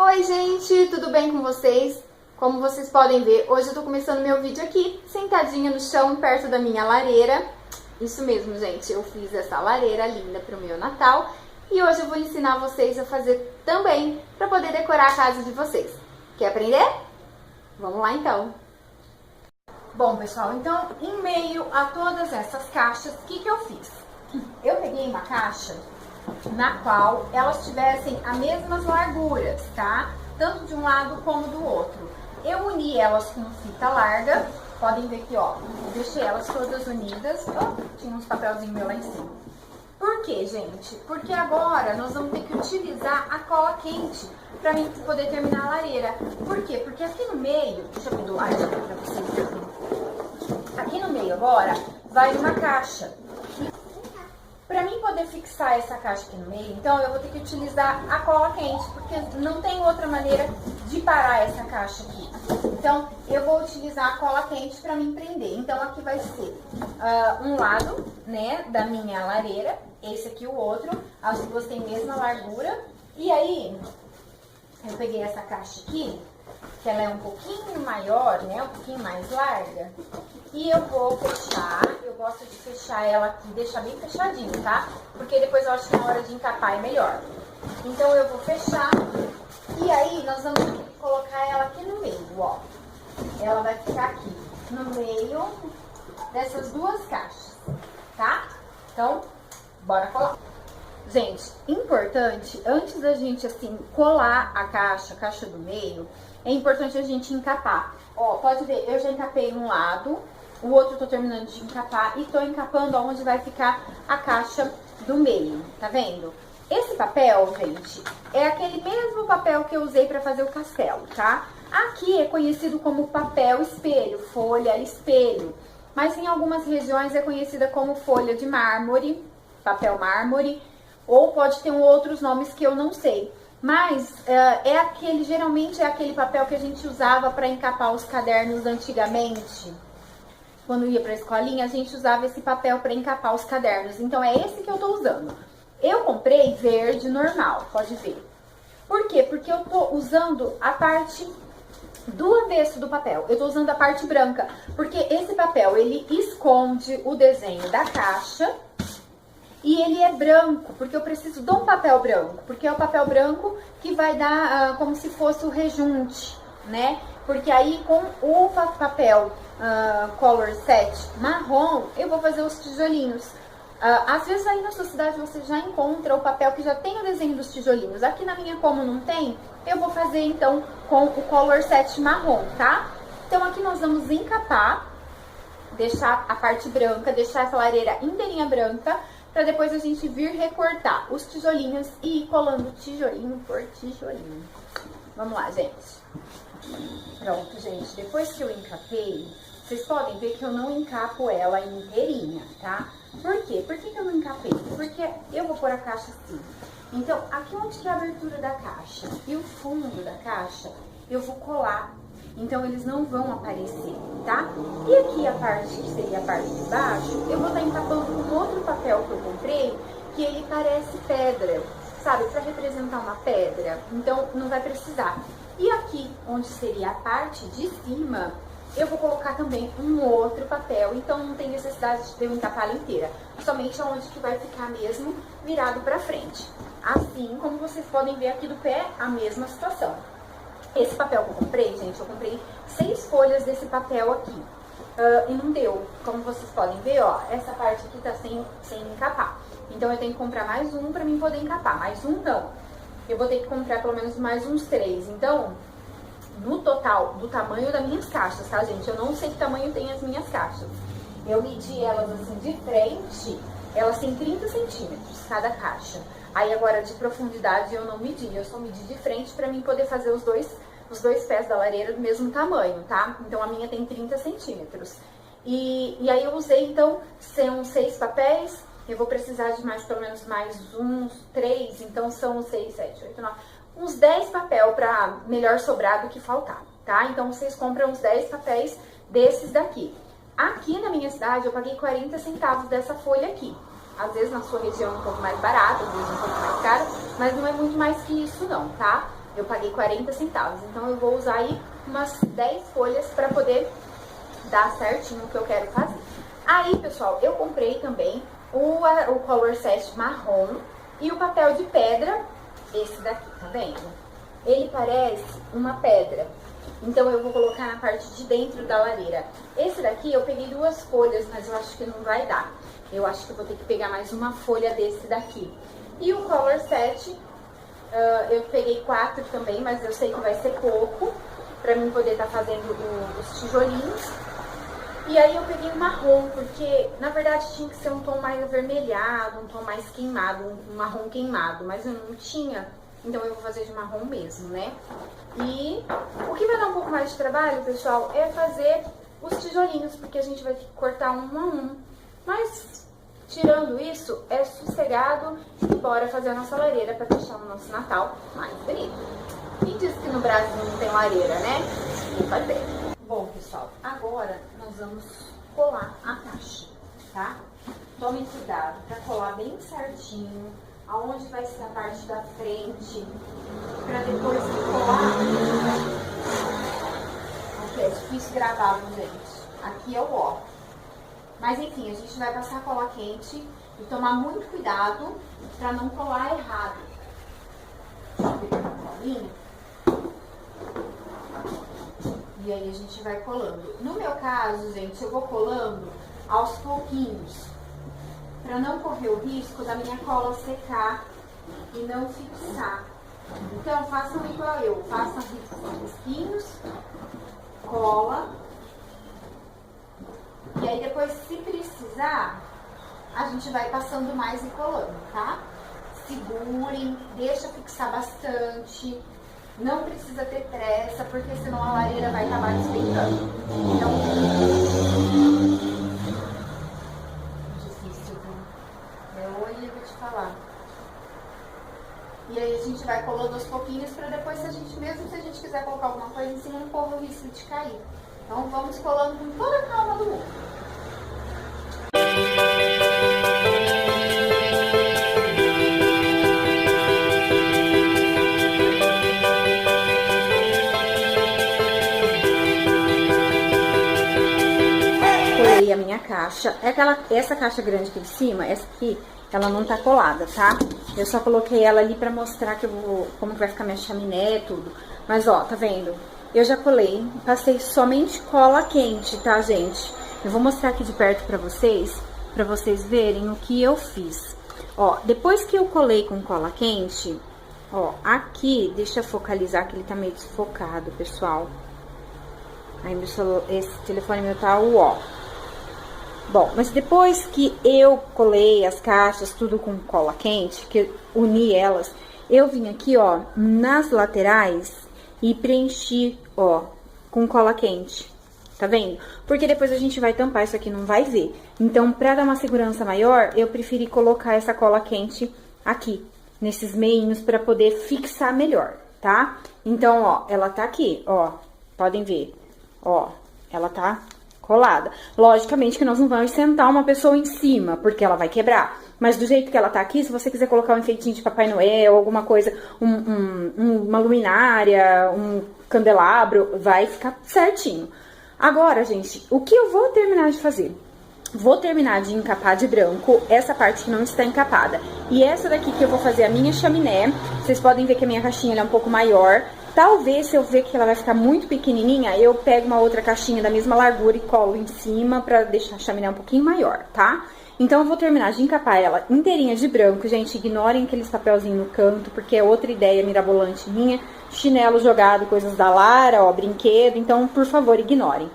Oi gente, tudo bem com vocês? Como vocês podem ver, hoje eu tô começando meu vídeo aqui, sentadinha no chão, perto da minha lareira. Isso mesmo, gente, eu fiz essa lareira linda pro meu Natal e hoje eu vou ensinar vocês a fazer também, para poder decorar a casa de vocês. Quer aprender? Vamos lá então! Bom, pessoal, então, em meio a todas essas caixas, o que eu fiz? Eu peguei uma caixa na qual elas tivessem as mesmas larguras, tá? Tanto de um lado como do outro. Eu uni elas com fita larga, podem ver aqui, ó, eu deixei elas todas unidas. Oh, tinha uns papelzinhos meu lá em cima. Por quê, gente? Porque agora nós vamos ter que utilizar a cola quente pra mim poder terminar a lareira. Por quê? Porque aqui no meio, deixa eu ver do lado pra vocês verem. Aqui no meio agora vai uma caixa. Para mim poder fixar essa caixa aqui no meio, então eu vou ter que utilizar a cola quente, porque não tem outra maneira de parar essa caixa aqui. Então eu vou utilizar a cola quente para me prender. Então aqui vai ser um lado, né, da minha lareira, esse aqui o outro, as duas têm a mesma largura. E aí eu peguei essa caixa aqui, que ela é um pouquinho maior, né, um pouquinho mais larga, e eu vou fechar. Eu gosto de fechar ela aqui, deixar bem fechadinho, tá? Porque depois eu acho que na hora de encapar é melhor. Então eu vou fechar e aí nós vamos colocar ela aqui no meio, ó. Ela vai ficar aqui no meio dessas duas caixas, tá? Então, bora colar. Gente, importante, antes da gente assim colar a caixa do meio, é importante a gente encapar. Ó, pode ver, eu já encapei um lado, o outro eu tô terminando de encapar e tô encapando onde vai ficar a caixa do meio, tá vendo? Esse papel, gente, é aquele mesmo papel que eu usei pra fazer o castelo, tá? Aqui é conhecido como papel espelho, folha espelho, mas em algumas regiões é conhecida como folha de mármore, papel mármore, ou pode ter outros nomes que eu não sei. Mas geralmente é aquele papel que a gente usava para encapar os cadernos antigamente. Quando ia para a escolinha, a gente usava esse papel para encapar os cadernos. Então é esse que eu tô usando. Eu comprei verde normal, pode ver. Por quê? Porque eu tô usando a parte do avesso do papel. Eu tô usando a parte branca, porque esse papel, ele esconde o desenho da caixa. E ele é branco, porque eu preciso de um papel branco, porque é o papel branco que vai dar como se fosse o rejunte, né? Porque aí com o papel color set marrom, eu vou fazer os tijolinhos. Às vezes aí na sua cidade você já encontra o papel que já tem o desenho dos tijolinhos. Aqui na minha, como não tem, eu vou fazer então com o color set marrom, tá? Então aqui nós vamos encapar, deixar a parte branca, deixar essa lareira inteirinha branca, para depois a gente vir recortar os tijolinhos e ir colando tijolinho por tijolinho. Vamos lá, gente. Pronto, gente. Depois que eu encapei, vocês podem ver que eu não encapo ela inteirinha, tá? Por quê? Por que eu não encapei? Porque eu vou pôr a caixa assim. Então, aqui onde que é a abertura da caixa e o fundo da caixa, eu vou colar. Então, eles não vão aparecer, tá? E aqui a parte, que seria a parte de baixo, eu vou estar encapando com outro papel que eu comprei, que ele parece pedra, sabe? Pra representar uma pedra. Então, não vai precisar. E aqui, onde seria a parte de cima, eu vou colocar também um outro papel. Então, não tem necessidade de eu encapar ela inteira. Somente onde que vai ficar mesmo virado pra frente. Assim, como vocês podem ver aqui do pé, a mesma situação. Esse papel que eu comprei, gente, eu comprei 6 folhas desse papel aqui. E não deu. Como vocês podem ver, ó, essa parte aqui tá sem encapar. Então eu tenho que comprar mais um pra mim poder encapar. Mais um não. Eu vou ter que comprar pelo menos mais uns 3. Então, no total, do tamanho das minhas caixas, tá, gente? Eu não sei que tamanho tem as minhas caixas. Eu medi elas assim de frente, elas têm 30 centímetros cada caixa. Aí agora de profundidade eu não medi, eu só medi de frente pra mim poder fazer os dois pés da lareira do mesmo tamanho, tá? Então a minha tem 30 centímetros. E aí eu usei então, são 6 papéis, eu vou precisar de pelo menos mais uns 3, então são 6, 7, 8, 9, uns 10 papel pra melhor sobrar do que faltar, tá? Então vocês compram uns 10 papéis desses daqui. Aqui na minha cidade eu paguei 40 centavos dessa folha aqui. Às vezes na sua região é um pouco mais barato, às vezes um pouco mais caro, mas não é muito mais que isso não, tá? eu paguei 40 centavos. Então eu vou usar aí umas 10 folhas para poder dar certinho o que eu quero fazer. Aí, pessoal, eu comprei também o color set marrom e o papel de pedra, esse daqui, tá vendo? Ele parece uma pedra, então eu vou colocar na parte de dentro da lareira. Esse daqui eu peguei 2 folhas, mas eu acho que não vai dar. Eu acho que eu vou ter que pegar mais uma folha desse daqui. E o color set, eu peguei 4 também, mas eu sei que vai ser pouco pra mim poder estar fazendo os tijolinhos. E aí eu peguei um marrom, porque na verdade tinha que ser um tom mais avermelhado, um tom mais queimado, um marrom queimado, mas eu não tinha, então eu vou fazer de marrom mesmo, né? E o que vai dar um pouco mais de trabalho, pessoal, é fazer os tijolinhos, porque a gente vai ter que cortar um a um. Mas, tirando isso, é sossegado e bora fazer a nossa lareira para deixar o nosso Natal mais bonito. Quem disse que no Brasil não tem lareira, né? Vou fazer. Bom, pessoal, agora nós vamos colar a caixa, tá? Tome cuidado para colar bem certinho, aonde vai ser a parte da frente, para depois que colar... Aqui é difícil gravar, gente. Aqui é o ó. Mas enfim, a gente vai passar cola quente e tomar muito cuidado para não colar errado. Deixa eu pegar uma colinha. E aí a gente vai colando. No meu caso, gente, eu vou colando aos pouquinhos, para não correr o risco da minha cola secar e não fixar. Então, façam igual eu, façam risquinhos, cola. E aí depois, se precisar, a gente vai passando mais e colando, tá? Segurem, deixa fixar bastante. Não precisa ter pressa, porque senão a lareira vai acabar despeitando. Então, difícil, viu? Olha, eu vou te falar. E aí a gente vai colando aos pouquinhos para depois, mesmo se a gente quiser colocar alguma coisa em cima, não corre o risco de cair. Então vamos colando com toda a calma do mundo. A minha caixa, essa caixa grande aqui de cima, essa aqui, ela não tá colada, tá? Eu só coloquei ela ali pra mostrar como que vai ficar minha chaminé e tudo. Mas ó, tá vendo? Eu já colei, passei somente cola quente, tá, gente? Eu vou mostrar aqui de perto pra vocês verem o que eu fiz. Ó, depois que eu colei com cola quente, ó, aqui, deixa eu focalizar que ele tá meio desfocado, pessoal. Aí esse telefone meu tá ó. Bom, mas depois que eu colei as caixas, tudo com cola quente, que eu uni elas, eu vim aqui, ó, nas laterais e preenchi, ó, com cola quente. Tá vendo? Porque depois a gente vai tampar, isso aqui não vai ver. Então, pra dar uma segurança maior, eu preferi colocar essa cola quente aqui, nesses meinhos, pra poder fixar melhor, tá? Então, ó, ela tá aqui, ó, podem ver, ó, ela tá colada. Logicamente que nós não vamos sentar uma pessoa em cima, porque ela vai quebrar. Mas do jeito que ela tá aqui, se você quiser colocar um enfeitinho de Papai Noel, alguma coisa, uma luminária, um candelabro, vai ficar certinho. Agora, gente, o que eu vou terminar de fazer? Vou terminar de encapar de branco essa parte que não está encapada. E essa daqui que eu vou fazer a minha chaminé, vocês podem ver que a minha caixinha é um pouco maior. Talvez, se eu ver que ela vai ficar muito pequenininha, eu pego uma outra caixinha da mesma largura e colo em cima pra deixar a chaminé um pouquinho maior, tá? Então, eu vou terminar de encapar ela inteirinha de branco. Gente, ignorem aqueles papelzinhos no canto, porque é outra ideia mirabolante minha. Chinelo jogado, coisas da Lara, ó, brinquedo. Então, por favor, ignorem.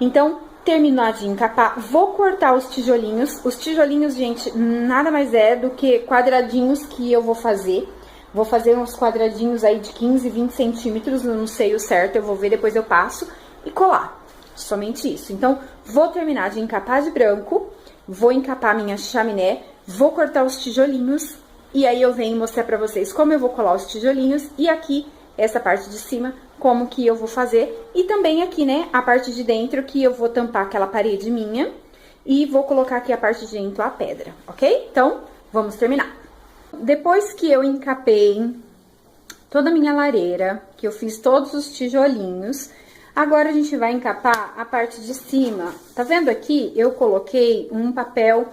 Então, terminar de encapar, vou cortar os tijolinhos. Os tijolinhos, gente, nada mais é do que quadradinhos que eu vou fazer. Vou fazer uns quadradinhos aí de 15, 20 centímetros, não sei o certo, eu vou ver, depois eu passo e colar. Somente isso. Então, vou terminar de encapar de branco, vou encapar minha chaminé, vou cortar os tijolinhos e aí eu venho mostrar pra vocês como eu vou colar os tijolinhos e aqui, essa parte de cima, como que eu vou fazer. E também aqui, né, a parte de dentro que eu vou tampar aquela parede minha e vou colocar aqui a parte de dentro a pedra, ok? Então, vamos terminar. Depois que eu encapei toda a minha lareira, que eu fiz todos os tijolinhos. Agora a gente vai encapar a parte de cima. Tá vendo aqui? Eu coloquei um papel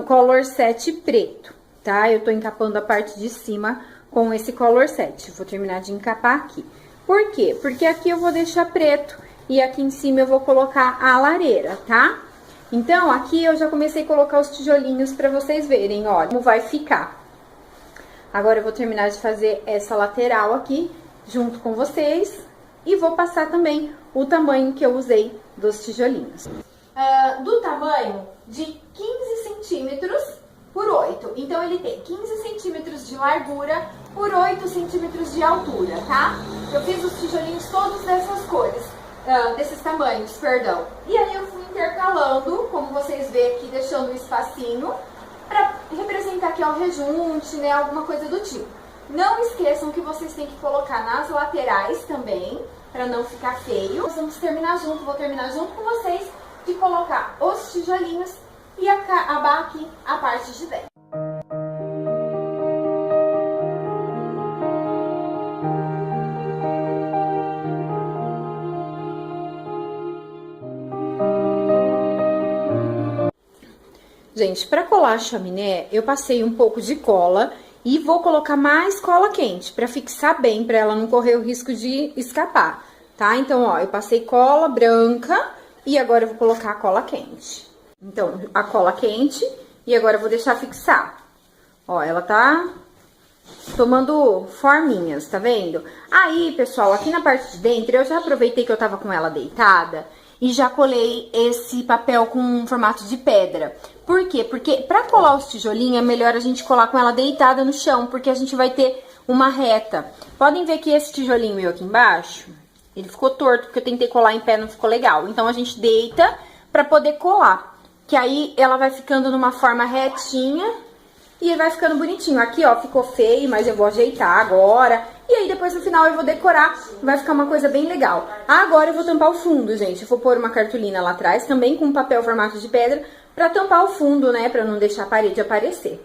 Color Set preto, tá? Eu tô encapando a parte de cima com esse Color Set. Vou terminar de encapar aqui. Por quê? Porque aqui eu vou deixar preto e aqui em cima eu vou colocar a lareira, tá? Então, aqui eu já comecei a colocar os tijolinhos pra vocês verem, olha, como vai ficar. Agora eu vou terminar de fazer essa lateral aqui, junto com vocês, e vou passar também o tamanho que eu usei dos tijolinhos. Do tamanho de 15 centímetros por 8. Então, ele tem 15 centímetros de largura por 8 centímetros de altura, tá? Eu fiz os tijolinhos todos dessas cores, desses tamanhos, perdão. E aí eu fui intercalando, como vocês veem aqui, deixando um espacinho para representar que é um rejunte, né, alguma coisa do tipo. Não esqueçam que vocês têm que colocar nas laterais também, para não ficar feio. Nós vamos terminar junto, vou terminar junto com vocês de colocar os tijolinhos e acabar aqui a parte de dentro. Gente, para colar a chaminé, eu passei um pouco de cola e vou colocar mais cola quente para fixar bem, para ela não correr o risco de escapar, tá? Então, ó, eu passei cola branca e agora eu vou colocar a cola quente. Então, a cola quente e agora eu vou deixar fixar. Ó, ela tá tomando forminhas, tá vendo? Aí, pessoal, aqui na parte de dentro, eu já aproveitei que eu tava com ela deitada e já colei esse papel com formato de pedra. Por quê? Porque pra colar os tijolinhos é melhor a gente colar com ela deitada no chão, porque a gente vai ter uma reta. Podem ver que esse tijolinho meu aqui embaixo, ele ficou torto, porque eu tentei colar em pé, não ficou legal. Então, a gente deita pra poder colar, que aí ela vai ficando numa forma retinha e vai ficando bonitinho. Aqui, ó, ficou feio, mas eu vou ajeitar agora. E aí, depois, no final, eu vou decorar. Vai ficar uma coisa bem legal. Agora, eu vou tampar o fundo, gente. Eu vou pôr uma cartolina lá atrás, também com papel formato de pedra, pra tampar o fundo, né? Pra não deixar a parede aparecer.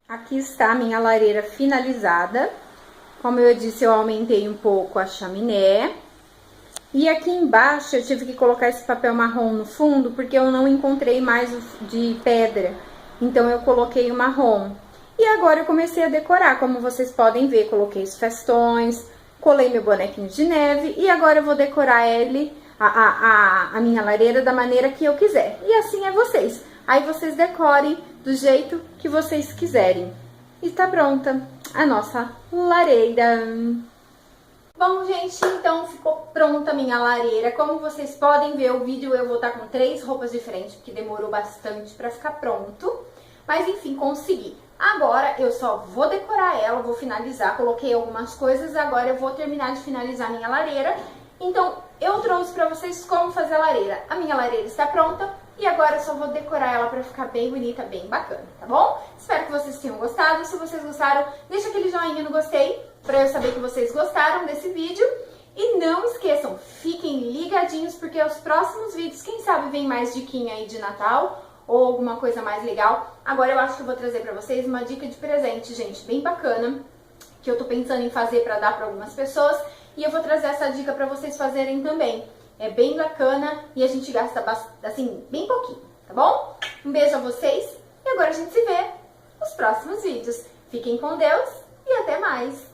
Aqui está a minha lareira finalizada. Como eu disse, eu aumentei um pouco a chaminé. E aqui embaixo eu tive que colocar esse papel marrom no fundo, porque eu não encontrei mais de pedra. Então eu coloquei o marrom. E agora eu comecei a decorar, como vocês podem ver. Coloquei os festões, colei meu bonequinho de neve. E agora eu vou decorar a minha lareira da maneira que eu quiser. E assim é vocês. Aí vocês decorem do jeito que vocês quiserem. E tá pronta a nossa lareira. Bom, gente, então ficou pronta a minha lareira. Como vocês podem ver, o vídeo eu vou estar com 3 roupas diferentes, porque demorou bastante pra ficar pronto. Mas enfim, consegui. Agora eu só vou decorar ela, vou finalizar. Coloquei algumas coisas, agora eu vou terminar de finalizar a minha lareira. Então, eu trouxe pra vocês como fazer a lareira. A minha lareira está pronta. E agora eu só vou decorar ela pra ficar bem bonita, bem bacana, tá bom? Espero que vocês tenham gostado. Se vocês gostaram, deixa aquele joinha no gostei, pra eu saber que vocês gostaram desse vídeo. E não esqueçam, fiquem ligadinhos, porque os próximos vídeos, quem sabe, vem mais diquinha aí de Natal ou alguma coisa mais legal. Agora eu acho que eu vou trazer pra vocês uma dica de presente, gente, bem bacana, que eu tô pensando em fazer pra dar pra algumas pessoas. E eu vou trazer essa dica pra vocês fazerem também. É bem bacana e a gente gasta, assim, bem pouquinho, tá bom? Um beijo a vocês e agora a gente se vê nos próximos vídeos. Fiquem com Deus e até mais!